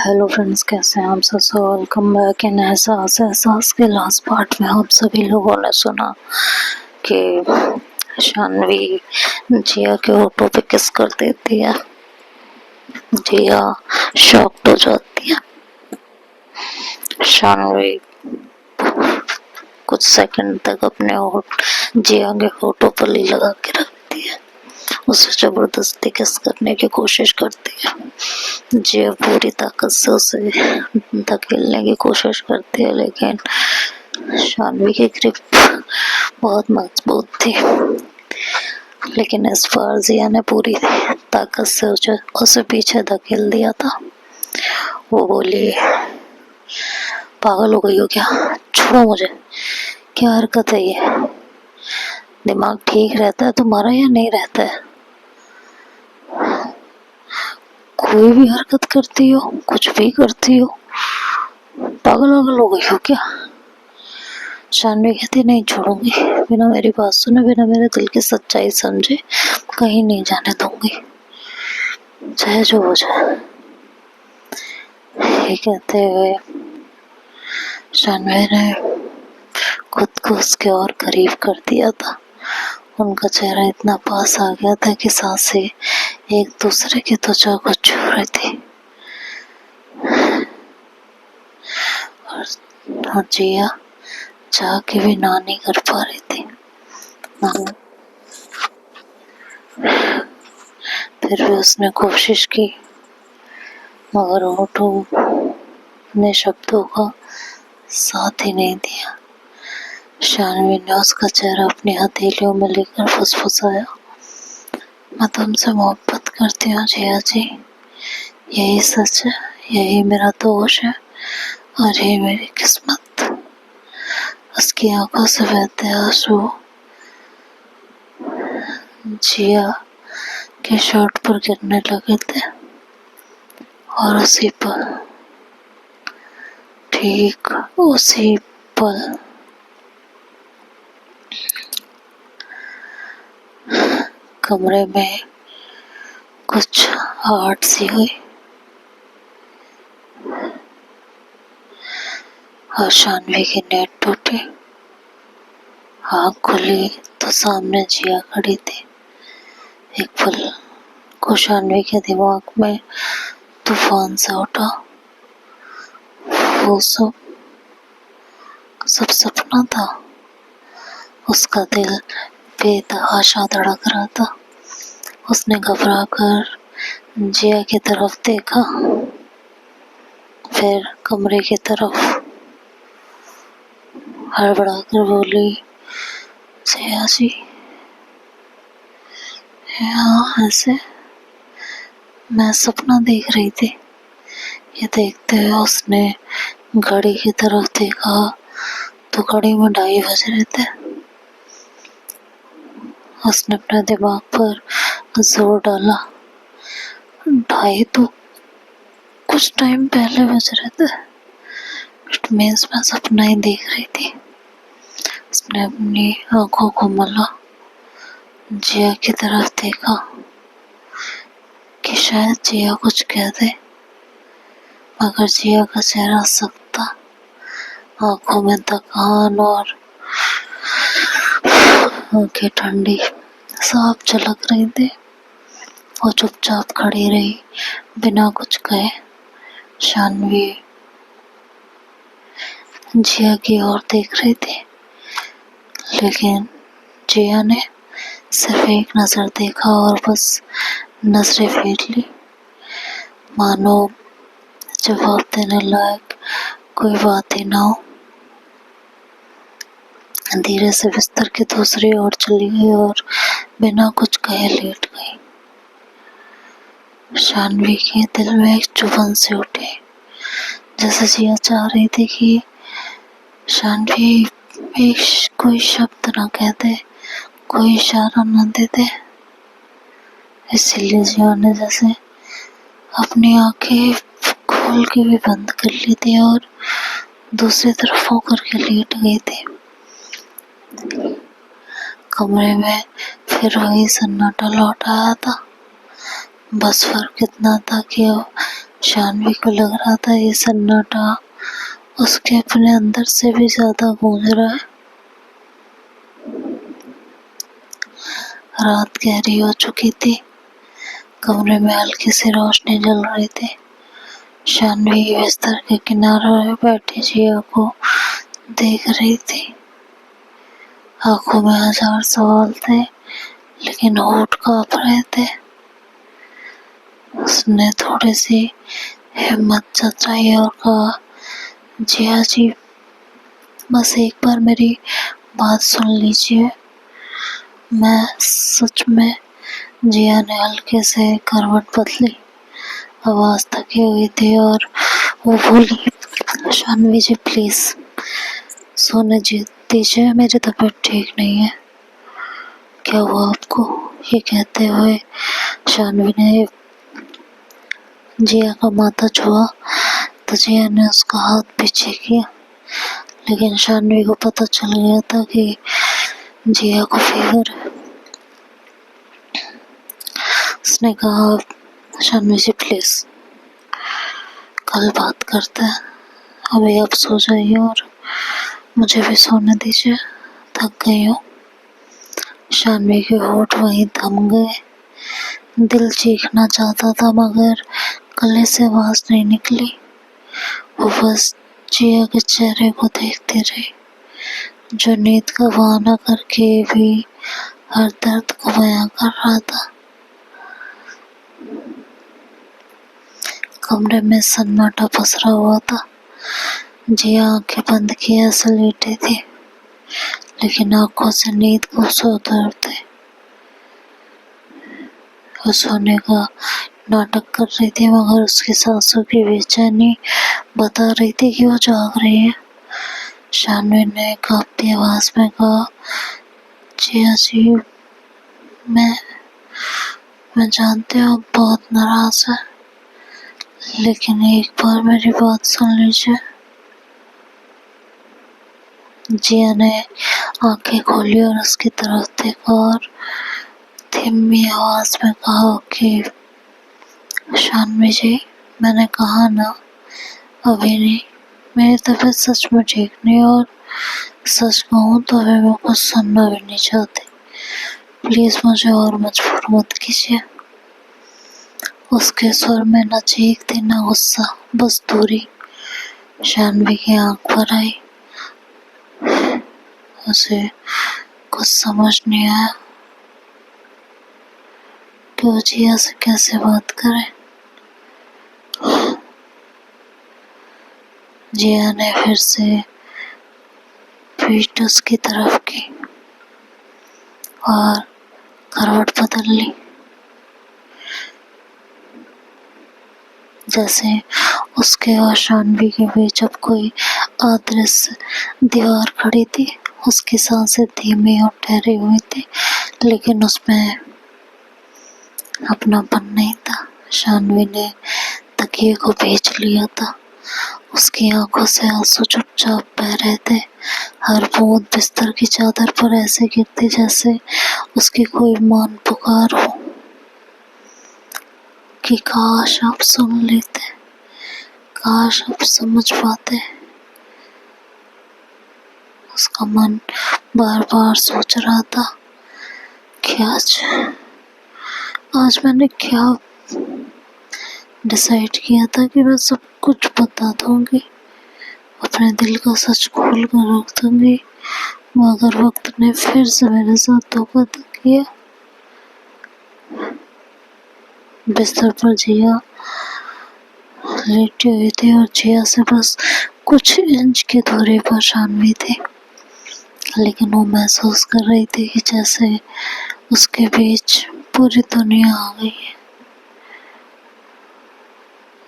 Hello friends, कैसे हैं आप सब? वेलकम बैक इन एहसास के लास्ट पार्ट में आप सभी लोगों ने सुना कि शानवी जिया के होठों पे किस कर देती है। जिया शॉक्ड हो जाती है। शानवी कुछ सेकंड तक अपने होठ जिया के होठों पर ही लगा के रखती है, उसे जबरदस्ती किस करने की कोशिश करती है। जिया पूरी ताकत से उसे धकेलने की कोशिश करती है, लेकिन शानवी की ग्रिप बहुत मजबूत थी। लेकिन इस बार जिया ने पूरी ताकत से उसे पीछे धकेल दिया था। वो बोली, पागल हो गई हो क्या? छोड़ो मुझे। क्या हरकत है ये? दिमाग ठीक रहता है तुम्हारा या नहीं रहता है? कोई भी हरकत करती हो, कुछ भी करती हो, पागल वागल हो गई हो क्या? शानवी कहती, नहीं छोड़ूंगी, बिना मेरी बात सुने, बिना मेरे दिल की सच्चाई समझे कहीं नहीं जाने दूंगी, चाहे जो हो जाए। ये कहते हुए शानवी ने खुद को उसके और करीब कर दिया था। उनका चेहरा इतना पास आ गया था कि सांसें एक दूसरे की त्वचा को छू रही थी। और जिया चाह के भी ना नहीं कर पा रही थी। फिर भी उसने कोशिश की, मगर होठों ने शब्दों का साथ ही नहीं दिया। शानवी ने उसका चेहरा अपनी हथेलियों में लेकर फुसफुसाया, मैं तुमसे मोहब्बत करती हूँ जिया जी, यही सच है, यही मेरा दोष है और यही मेरी किस्मत। उसकी आंखों से बहते आंसू जिया के शर्ट पर गिरने लगे थे और ठीक उसी पल कमरे में कुछ आहट सी हुई और शानवी की नींद टूटी। आँख खुली तो सामने जिया खड़ी थी। एक पल को शानवी के दिमाग में तूफान सा उठा। वो सब सपना था। उसका दिल बेतहाशा धड़क रहा था। उसने घबरा कर जिया की तरफ देखा, फिर कमरे की तरफ हड़बड़ा कर बोली, जिया जी। हाँ, ऐसे मैं सपना देख रही थी। ये देखते हुए उसने घड़ी की तरफ देखा तो घड़ी में 2:30 बज रहे थे। उसने अपने दिमाग पर जोर डाला, 2:30 तो कुछ टाइम पहले बज रहे थे। इट मीन्स मैं सपना ही देख रही थी। उसने अपनी आंखों को मला, जिया की तरफ देखा कि शायद जिया कुछ कह दे, मगर जिया का चेहरा सख्त था। आंखों में थकान और आंखें ठंडी साफ झलक रही थी। वो चुपचाप खड़ी रही, बिना कुछ कहे। शानवी जिया की ओर देख रही थी, लेकिन जिया ने सिर्फ एक नजर देखा और बस नजरें फेर ली, मानो जवाब देने लायक कोई बात ही ना हो। धीरे से बिस्तर की दूसरी ओर चली गई और बिना कुछ कहे लेट गई। शानवी के दिल में एक चुभन सी उठी, जैसे जिया चाह रही थी कि शानवी एक कोई शब्द न कह दे, कोई इशारा न दे दे। इसीलिए जिया ने जैसे अपनी आंखें खोल के भी बंद कर ली थी और दूसरी तरफ होकर के लेट गई थी। कमरे में फिर वही सन्नाटा लौट आया था। बस फर्क इतना था कि अब शानवी को लग रहा था ये सन्नाटा उसके अपने अंदर से भी ज्यादा गूंज रहा है। रात गहरी हो चुकी थी। कमरे में हल्की सी रोशनी जल रही थी। शानवी बिस्तर के किनारे बैठी जिया को देख रही थी। आंखों में हजार सवाल थे, लेकिन होठ कांप रहे थे। उसने थोड़ी सी हिम्मत जताई और कहा, जिया जी, बस एक बार मेरी बात सुन लीजिए। मैं सच में। जिया ने हल्के से करवट बदली। आवाज थकी हुई थी और वो बोली, शानवी जी प्लीज सोने दीजिए, मेरी तबीयत ठीक नहीं है। क्या हुआ आपको? ये कहते हुए शानवी ने जिया का माथा छुआ तो जिया ने उसका हाथ पीछे किया, लेकिन शानवी को पता चल गया था कि जिया को फीवर है। उसने कहा, शानवी जी प्लीज कल बात करते हैं, अभी आप सो जाइए और मुझे भी सोने दीजिए, थक गई हूँ। शानवी के होठ वहीं थम गए। दिल चीखना चाहता था मगर गले से आवाज नहीं निकली। वो बस जिया के चेहरे को देखती रही, जो नींद का बहाना करके भी हर दर्द को बयां कर रहा था। कमरे में सन्नाटा पसरा हुआ था। जिया आंखें बंद किए ऐसे लेटी थी, लेकिन आंखों से नींद को उतर थे। वो सोने का नाटक कर रही थी, मगर उसकी सांसों की बेचैनी बता रही थी कि वो जाग रही है। शानवी ने कांपती आवाज में कहा, जिया जी, मैं जानती हूँ आप बहुत नाराज है, लेकिन एक बार मेरी बात सुन लीजिए। जिया ने आंखें खोली और उसकी तरफ देखा और धीमी आवाज में कहा कि शानवी जी, मैंने कहा ना, अभी नहीं, मेरी तबीयत सच में ठीक नहीं, और सच कहूँ तो अभी मैं कुछ सुनना भी नहीं चाहती। प्लीज मुझे और मजबूर मत कीजिए। उसके स्वर में न चीख थी न गुस्सा, बस दूरी। शानवी की आंख भर आई। उसे कुछ समझ नहीं आया कि वो जिया से कैसे बात करे। जिया ने फिर से पीठ उसकी तरफ की और करवट बदल ली। जैसे उसके और शानवी के बीच अब कोई अदृश्य दीवार खड़ी थी। उसकी सांसें धीमी और ठहरी हुई थी, लेकिन उसमें अपनापन नहीं था। शानवी ने तकिए को भींच लिया था। उसकी आंखों से आंसू चुपचाप बह रहे थे। हर बूंद बिस्तर की चादर पर ऐसे गिरती जैसे उसकी कोई मौन पुकार हो कि काश आप सुन लेते, काश आप समझ पाते। उसका मन बार बार सोच रहा था कि आज मैंने क्या डिसाइड किया था कि मैं सब कुछ बता दूंगी, अपने दिल का सच खोल कर रख दूंगी, मगर वक्त ने फिर से मेरे साथ धोखा किया। बिस्तर पर जिया लेटी हुई थी और जिया से बस कुछ इंच की दूरी पर शानवी थी, लेकिन वो महसूस कर रही थी कि जैसे उसके बीच पूरी दुनिया आ गई है।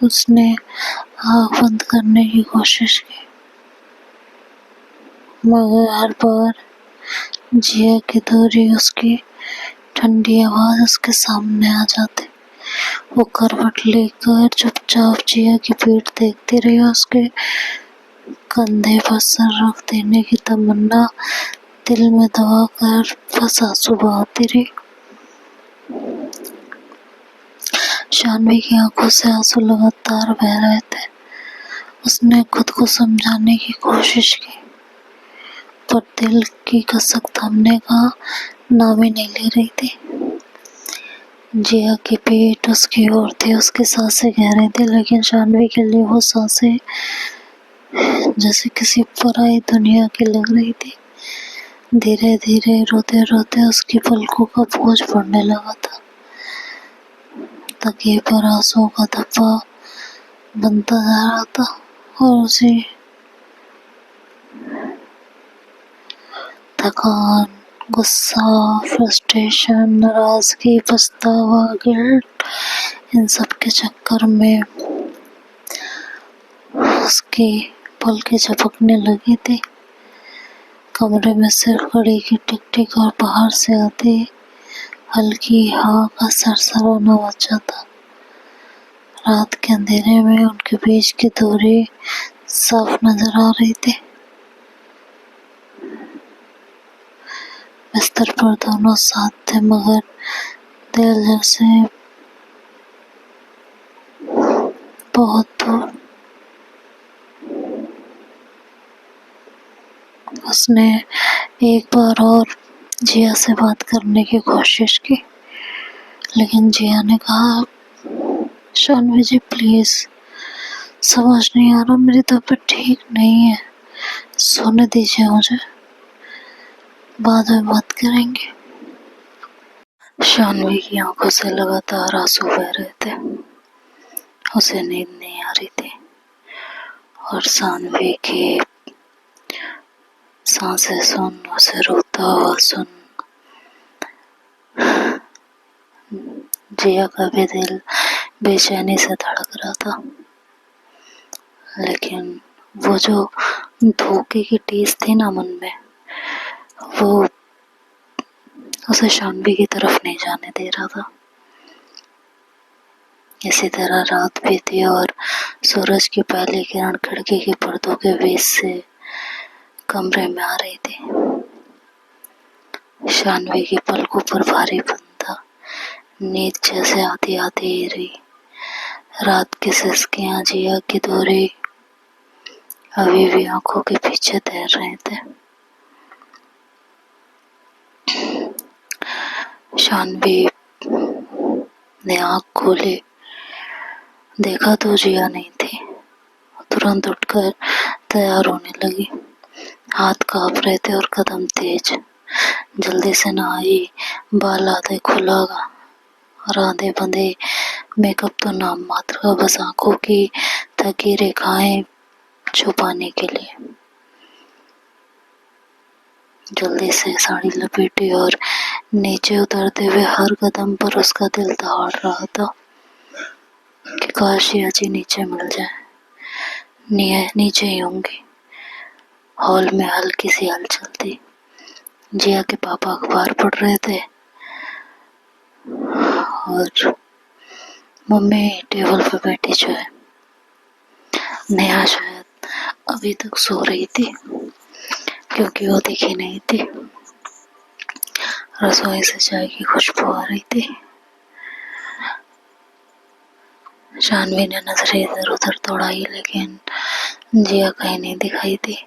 उसने आँख बंद करने की कोशिश की, मगर हर बार जिया की दूरी, उसकी ठंडी आवाज उसके सामने आ जाती। वो करवट लेकर चुपचाप जिया की पीठ देखती रही। उसके कंधे पर सर रख देने की तमन्ना दिल में दबा कर बस आंसू बहाती रही। शानवी की आंखों से आंसू लगातार बह रहे थे। उसने खुद को समझाने की कोशिश की, पर दिल की कसक थमने का नाम ही नहीं ले रही थी। जिया की पीठ उसकी ओर थी, उसकी सांसें गहरी थी, लेकिन शानवी के लिए वो सांसें जैसे किसी पराई दुनिया की लग रही थी। धीरे धीरे रोते रोते उसकी पलकों का बोझ बढ़ने लगा था। तकिए पर आंसुओं का धब्बा बनता जा रहा था और उसे थकान, गुस्सा, फ्रस्ट्रेशन, नाराजगी, पछतावा, गिल्ट, इन सब के चक्कर में उसकी पलकें झपकने लगी थी। कमरे में सिर्फ घड़ी की टिक टिक और बाहर से आती हल्की हवा का सरसराना बचा था। रात के अंधेरे में उनके बीच की दूरी साफ नजर आ रही थी। बिस्तर पर दोनों साथ थे, मगर दिल जैसे बहुत दूर। उसने एक बार और जिया से बात करने की कोशिश की, लेकिन जिया ने कहा, शानवी जी प्लीज, समझ नहीं आ रहा, मेरी तबीयत ठीक नहीं है, सोने दीजिए मुझे, बाद में बात करेंगे। शानवी की आंखों से लगातार आंसू बह रहे थे। उसे नींद नहीं आ रही थी और शानवी की सांसें सुन, उसे रोता हुआ सुन जिया का भी दिल बेचैनी से धड़क रहा था। लेकिन वो जो धोखे की टीस थी ना मन में, वो उसे शानवी की तरफ नहीं जाने दे रहा था। इसी तरह रात बीती और सूरज की पहली किरण खिड़की के पर्दों के बीच से कमरे में आ रही थी। शानवी की पलकों पर भारीपन था, नींद जैसे आधी आधी ही रही। रात की सिसकियां, जिया की दूरी अभी भी आंखों के पीछे तैर रहे थे। शानवी ने आंख खोली, देखा तो जिया नहीं थी। तुरंत उठकर तैयार होने लगी। हाथ कांप रहे थे और कदम तेज। जल्दी से नहाई, बाल आधे खुला और आधे बंधे, मेकअप तो नाम मात्र का, बस आंखों की थकी रेखाएं छुपाने के लिए। जल्दी से साड़ी लपेटी और नीचे उतरते हुए हर कदम पर उसका दिल दहाड़ रहा था कि काश ये जी नीचे मिल जाए। नीचे ही होंगी। हॉल में हल्की सी हलचल थी। जिया के पापा अखबार पढ़ रहे थे और मम्मी टेबल पर बैठी जो है, नेहा शायद अभी तक सो रही थी क्योंकि वो दिखी नहीं थी। रसोई से चाय की खुशबू आ रही थी। शानवी ने नजरें इधर उधर दौड़ाई, लेकिन जिया कहीं नहीं दिखाई थी।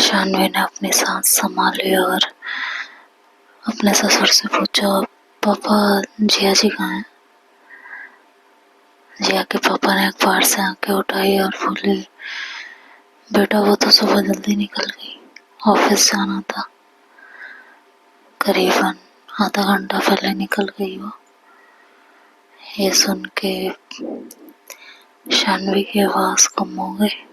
शानवी ने अपनी सांस संभाली और अपने ससुर से पूछा, पापा जिया जी कहाँ हैं? जिया के पापा ने अखबार से आंखें उठाई और बोले, बेटा वो तो सुबह जल्दी निकल गई, ऑफिस जाना था, करीबन आधा घंटा पहले निकल गई वो। ये सुन के शानवी की आवाज कम हो गई।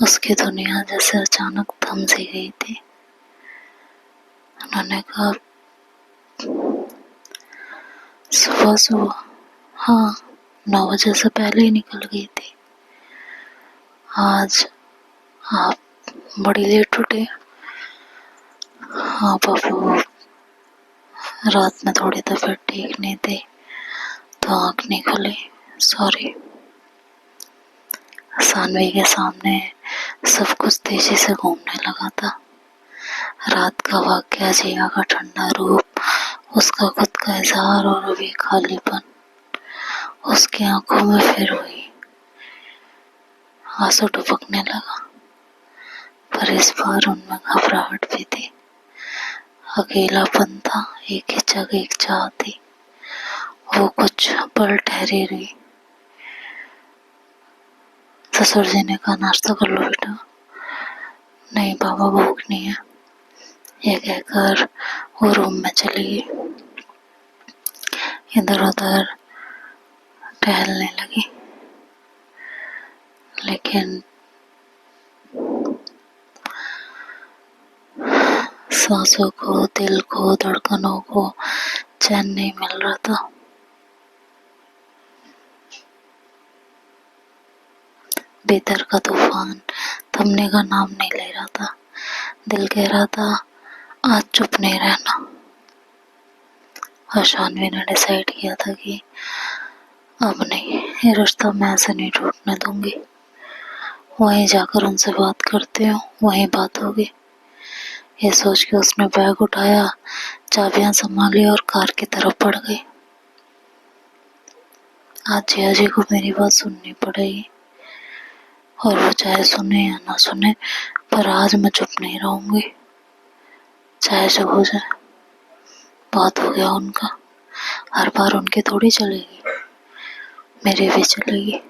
उसकी दुनिया जैसे अचानक थम सी गई थी। उन्होंने कहा, सुबह सुबह? हाँ, 9 बजे से पहले ही निकल गई थी। आज आप बड़ी लेट उठे? हाँ पापा, रात में थोड़ी तबीयत ठीक नहीं थी तो आँख नहीं खुली, सॉरी। शानवी के सामने सब कुछ तेजी से घूमने लगा था। रात का वाकया, जिया का ठंडा रूप, उसका खुद का इजहार और अभी खालीपन। उसकी आंखों में फिर वही आंसू टपकने लगा, पर इस बार उनमें घबराहट भी थी। अकेलापन था, एक हिचक, एक चाह थी। वो कुछ पल ठहरी रही। ससुर जी ने कहा, नाश्ता कर लो बेटा। नहीं बाबा, भूख नहीं है, ये कहकर वो रूम में चली गई। इधर उधर टहलने लगी, लेकिन सांसों को, दिल को, धड़कनों को चैन नहीं मिल रहा था। भीतर का तूफान थमने का नाम नहीं ले रहा था। दिल कह रहा था, आज चुप नहीं रहना। और शानवी ने डिसाइड किया था कि अब नहीं, ये रिश्ता मैं ऐसे नहीं टूटने दूंगी। वहीं जाकर उनसे बात करती हूँ, वहीं बात होगी। ये सोच के उसने बैग उठाया, चाबियां संभाली और कार की तरफ बढ़ गई। आज जिया जी को मेरी बात सुननी पड़ेगी, और वो चाहे सुने या ना सुने, पर आज मैं चुप नहीं रहूंगी, चाहे जो हो जाए। बहुत हो गया उनका, हर बार उनकी थोड़ी चलेगी, मेरी भी चलेगी।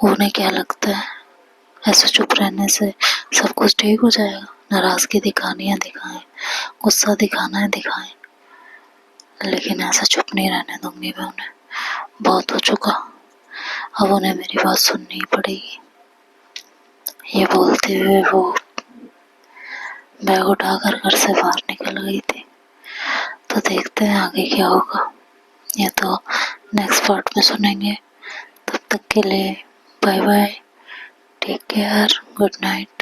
उन्हें क्या लगता है ऐसे चुप रहने से सब कुछ ठीक हो जाएगा? नाराजगी दिखानी है दिखाएं, गुस्सा दिखाना है दिखाएं, लेकिन ऐसा चुप नहीं रहने दूंगी मैं उन्हें। बहुत हो चुका, अब उन्हें मेरी बात सुननी पड़ेगी। ये बोलते हुए वो बैग उठाकर घर से बाहर निकल गई थी। तो देखते हैं आगे क्या होगा, ये तो नेक्स्ट पार्ट में सुनेंगे। तब तक के लिए bye bye, take care, good night.